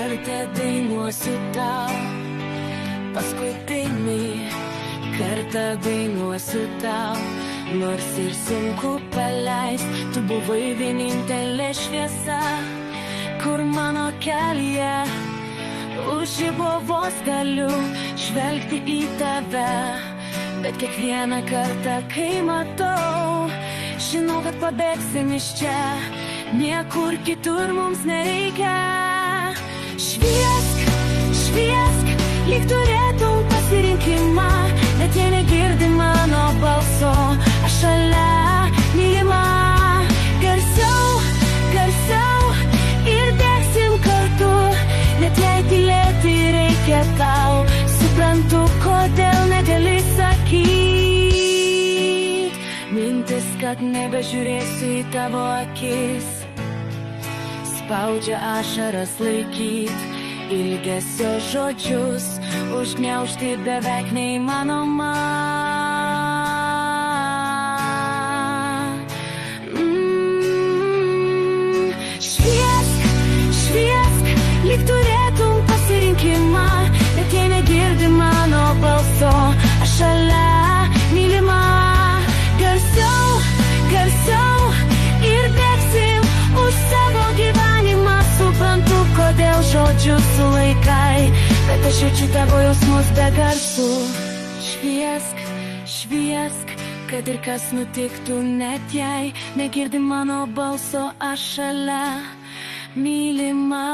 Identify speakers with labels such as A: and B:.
A: kartą dainuosiu tau, paskutinį kartą dainuosiu tau. Nors ir sunku paleist, tu buvai vienintelė šviesa, kur mano kelyje už žibovos galiu žvelgti į tave. Bet kiekvieną kartą, kai matau, žinau, kad pabėgsim iš čia, niekur kitur mums nereikia. Šviesk, šviesk, lyg turėtum pasirinkimą, net jei negirdi mano balso, aš šalia mylima. Garsiau, garsiau ir bėgsim kartu, net jei tylėti reikia tau. Suprantu, kodėl negali sakyt. Mintis, kad nebežiūrėsiu į tavo akis, spaudžia ašaras laikyt. Ilgesio žodžius užgniaužti beveik neįmanoma. Šviesk, šviesk, lyg turėtum pasirinkimą, bet jei negirdi mano balso, aš šalia mylima. Garsiau, garsiau ir bėgsim už savo gyvenimą. Suprantu, kodėl žodžius sulaikai, bet aš jaučiu tavo jausmus be garsų. Šviesk, šviesk, kad ir kas nutiktų, net jei negirdi mano balso, aš šalia mylima.